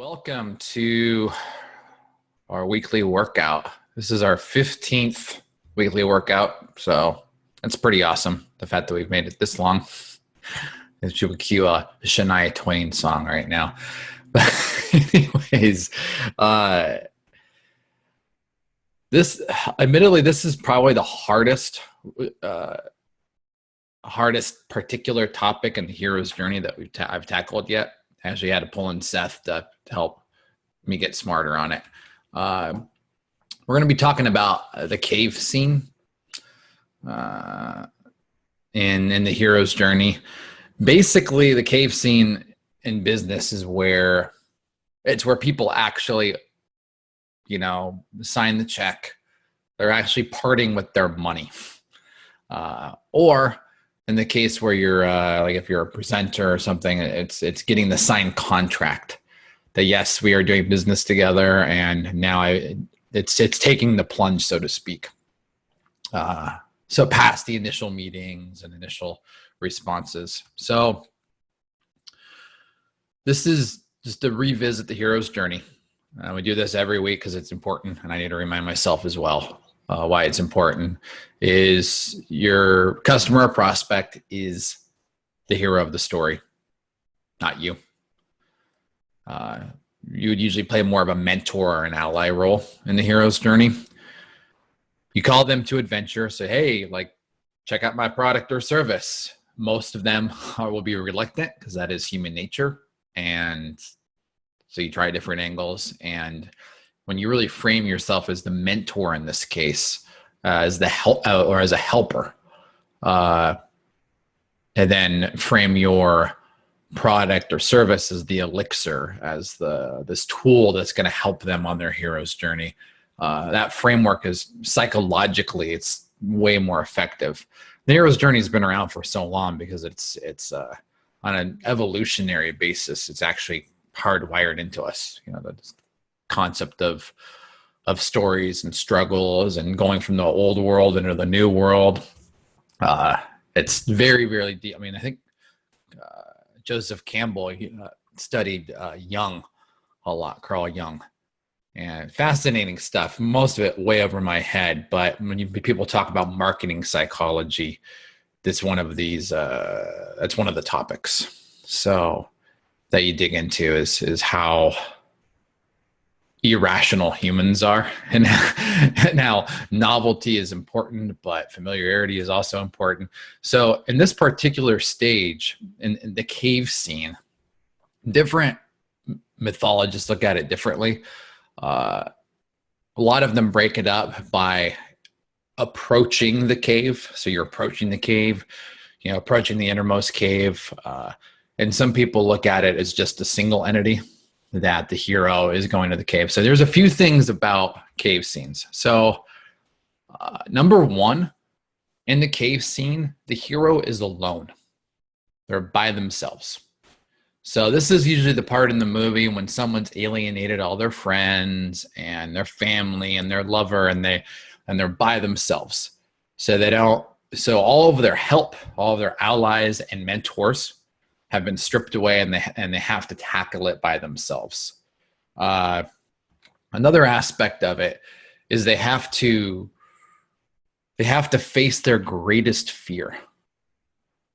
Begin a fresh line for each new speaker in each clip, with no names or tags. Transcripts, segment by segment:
Welcome to our weekly workout. This is our 15th weekly workout, so that's pretty awesome. The fact that we've made it this long. It should cue a Shania Twain song right now. But anyways, this is probably the hardest particular topic in the hero's journey that I've tackled yet. I actually had to pull in Seth to help me get smarter on it. We're going to be talking about the cave scene in the hero's journey. Basically, the cave scene in business is where people actually, sign the check. They're actually parting with their money. Or in the case where you're like if you're a presenter or something, it's getting the signed contract that yes, we are doing business together, and now it's taking the plunge, so to speak. So past the initial meetings and initial responses. So this is just to revisit the hero's journey. We do this every week because it's important, and I need to remind myself as well why it's important. Is your customer or prospect is the hero of the story, not you. You would usually play more of a mentor or an ally role in the hero's journey. You call them to adventure, say, hey, check out my product or service. Most of them will be reluctant because that is human nature. And so you try different angles. And when you really frame yourself as the mentor in this case, as the help or as a helper, and then frame your product or service as the elixir, as this tool that's going to help them on their hero's journey. That framework is psychologically, it's way more effective. The hero's journey has been around for so long because it's on an evolutionary basis. It's actually hardwired into us. The concept of stories and struggles and going from the old world into the new world. It's very, very deep. I mean, I think Joseph Campbell studied Jung a lot, Carl Jung, and fascinating stuff. Most of it way over my head, but when people talk about marketing psychology, that's one of these. That's one of the topics. So that you dig into is how irrational humans are, and how novelty is important, but familiarity is also important. So in this particular stage, in the cave scene, different mythologists look at it differently. A lot of them break it up by approaching the cave. So you're approaching the cave, approaching the innermost cave. And some people look at it as just a single entity, that the hero is going to the cave. So there's a few things about cave scenes. So number one, in the cave scene, the hero is alone. They're by themselves. So this is usually the part in the movie when someone's alienated all their friends and their family and their lover, and they're by themselves. So all of their help, all of their allies and mentors have been stripped away, and they have to tackle it by themselves. Another aspect of it is they have to face their greatest fear.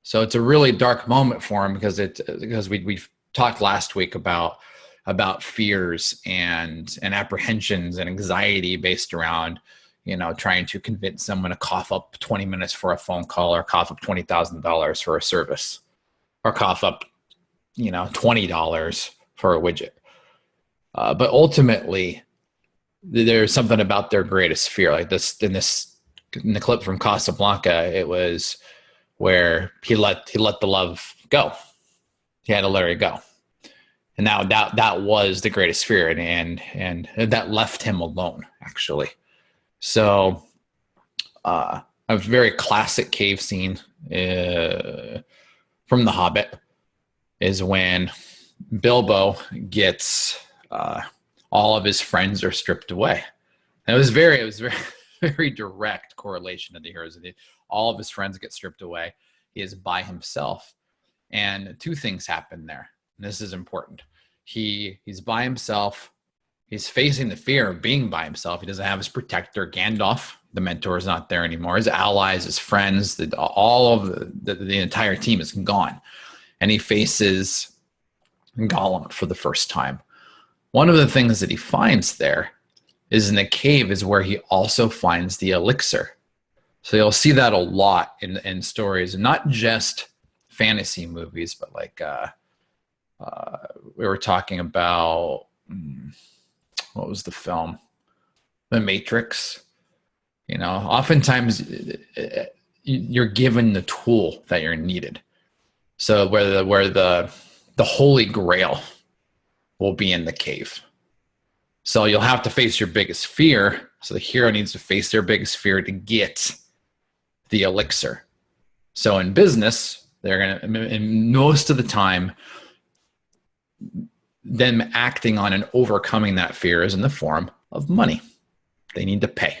So it's a really dark moment for them because we've talked last week about fears and apprehensions and anxiety based around trying to convince someone to cough up 20 minutes for a phone call, or cough up $20,000 for a service, or cough up, $20 for a widget. But ultimately, there's something about their greatest fear. Like this in the clip from Casablanca, it was where he let the love go. He had to let it go, and now that was the greatest fear, and that left him alone, actually. So, a very classic cave scene from The Hobbit is when Bilbo gets all of his friends are stripped away. And it was very very direct correlation to the heroes. All of his friends get stripped away. He is by himself, and two things happen there. And this is important. He's by himself. He's facing the fear of being by himself. He doesn't have his protector, Gandalf. The mentor is not there anymore. His allies, his friends, all of the entire team is gone. And he faces Gollum for the first time. One of the things that he finds there is in the cave is where he also finds the elixir. So you'll see that a lot in stories, and not just fantasy movies, but like we were talking about, what was the film? The Matrix. You know, oftentimes you're given the tool that you're needed. So where the Holy Grail will be in the cave. So you'll have to face your biggest fear. So the hero needs to face their biggest fear to get the elixir. So in business, they're going to, and most of the time, them acting on and overcoming that fear is in the form of money. They need to pay.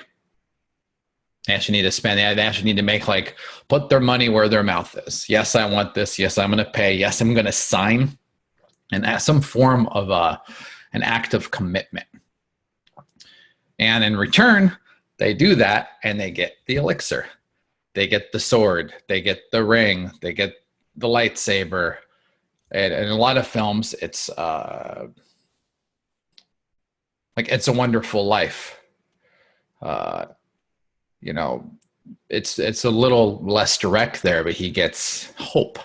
They actually need to spend. They actually need to make, like, put their money where their mouth is. Yes, I want this. Yes, I'm going to pay. Yes, I'm going to sign. And some form of an act of commitment. And in return, they do that and they get the elixir. They get the sword. They get the ring. They get the lightsaber. And in a lot of films, it's like It's a Wonderful Life. You know, it's a little less direct there, but he gets hope.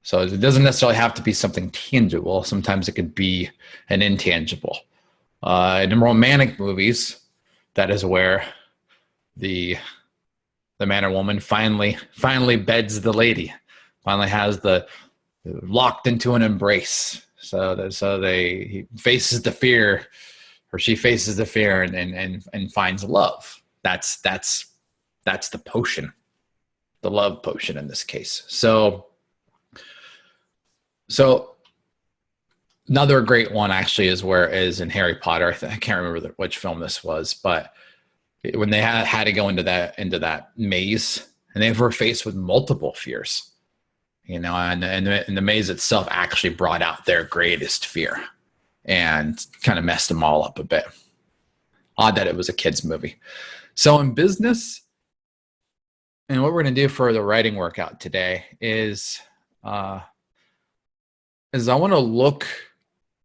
So it doesn't necessarily have to be something tangible. Sometimes it could be an intangible. In romantic movies, that is where the man or woman finally beds the lady, finally has the locked into an embrace. So he faces the fear, or she faces the fear, and finds love. That's the potion, the love potion in this case. So another great one actually is in Harry Potter. I can't remember which film this was, but when they had to go into that maze, and they were faced with multiple fears, you know, and the maze itself actually brought out their greatest fear and kind of messed them all up a bit. Odd that it was a kid's movie. So in business, and what we're going to do for the writing workout today is I want to look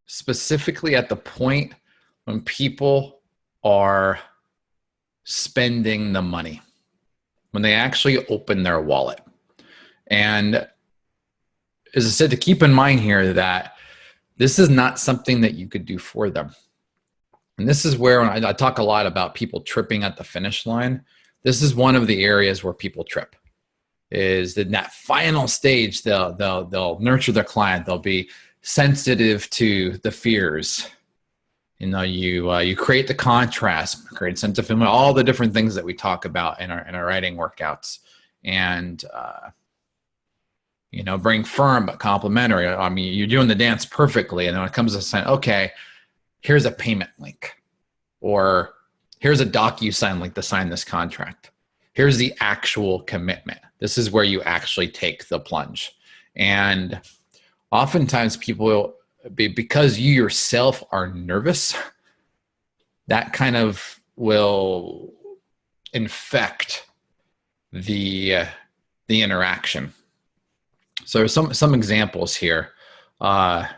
specifically at the point when people are spending the money, when they actually open their wallet. And as I said, to keep in mind here that this is not something that you could do for them. And this is where I talk a lot about people tripping at the finish line. This is one of the areas where people trip. Is in that final stage, they'll nurture their client. They'll be sensitive to the fears. You know, you create the contrast, create sense of feeling, all the different things that we talk about in our writing workouts, and you know, bring firm but complimentary. I mean, you're doing the dance perfectly, and then when it comes to saying, okay, here's a payment link, or here's a DocuSign link to sign this contract. Here's the actual commitment. This is where you actually take the plunge. And oftentimes people will be, because you yourself are nervous, that kind of will infect the interaction. So there's some examples here. And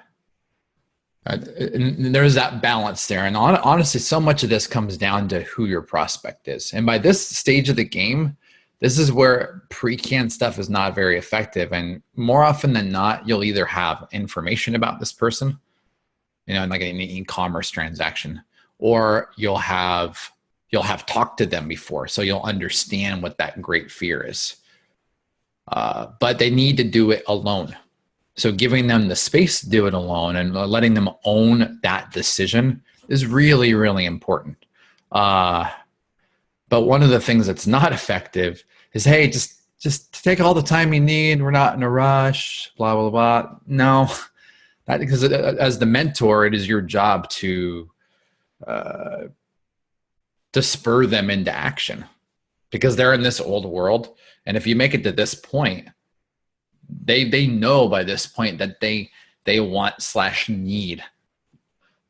there's that balance there. And honestly, so much of this comes down to who your prospect is. And by this stage of the game, this is where pre-canned stuff is not very effective. And more often than not, you'll either have information about this person, you know, like an e-commerce transaction, or you'll have talked to them before, so you'll understand what that great fear is. But they need to do it alone. So giving them the space to do it alone and letting them own that decision is really, really important. But one of the things that's not effective is, hey, just take all the time you need. We're not in a rush, blah, blah, blah. No, because as the mentor, it is your job to spur them into action, because they're in this old world. And if you make it to this point, they know by this point that they they want / need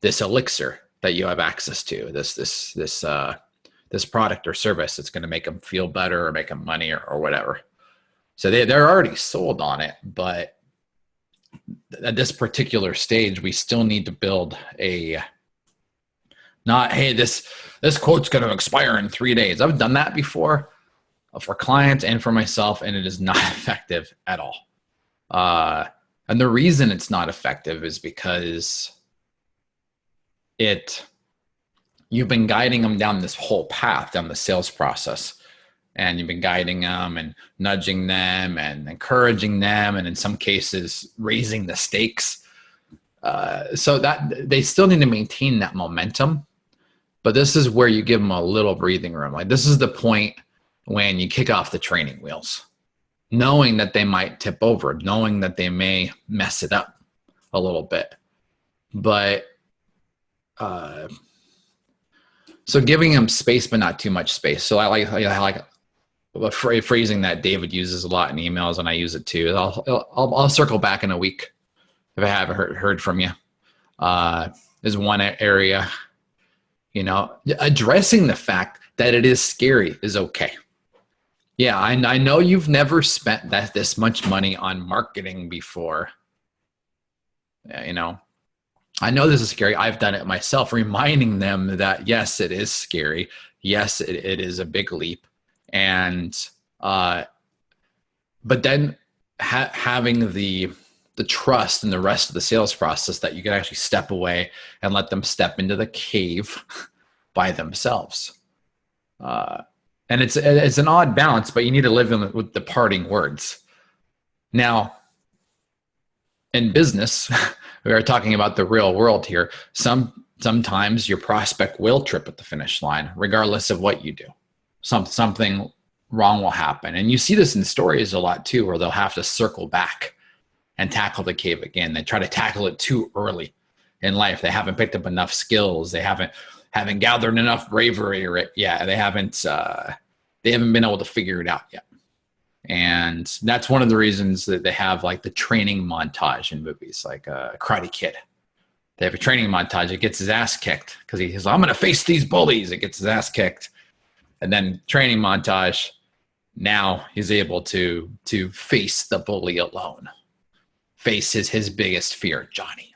this elixir that you have access to, this product or service that's going to make them feel better or make them money or whatever. So they're already sold on it, but at this particular stage, we still need to build not, hey, this quote's going to expire in 3 days. I've done that before for clients and for myself, and it is not effective at all. And the reason it's not effective is because you've been guiding them down this whole path, down the sales process. And you've been guiding them and nudging them and encouraging them, and in some cases, raising the stakes. So that they still need to maintain that momentum. But this is where you give them a little breathing room. Like, this is the point when you kick off the training wheels, knowing that they might tip over, knowing that they may mess it up a little bit. But so giving them space, but not too much space. So I like a phrasing that David uses a lot in emails, and I use it too. I'll circle back in a week if I haven't heard from you. Is one area, addressing the fact that it is scary is okay. Yeah, I know you've never spent this much money on marketing before. I know this is scary. I've done it myself, reminding them that yes, it is scary. Yes, it is a big leap. And, but then having the trust in the rest of the sales process that you can actually step away and let them step into the cave by themselves. And it's an odd balance, but you need to live with the parting words. Now, in business, we are talking about the real world here. Sometimes your prospect will trip at the finish line, regardless of what you do. Something wrong will happen. And you see this in stories a lot too, where they'll have to circle back and tackle the cave again. They try to tackle it too early in life. They haven't picked up enough skills. They haven't gathered enough bravery, or they haven't been able to figure it out yet. And that's one of the reasons that they have like the training montage in movies, like Karate Kid. They have a training montage. It gets his ass kicked because he's like, I'm going to face these bullies. It gets his ass kicked. And then training montage, now he's able to face the bully alone, face his biggest fear, Johnny.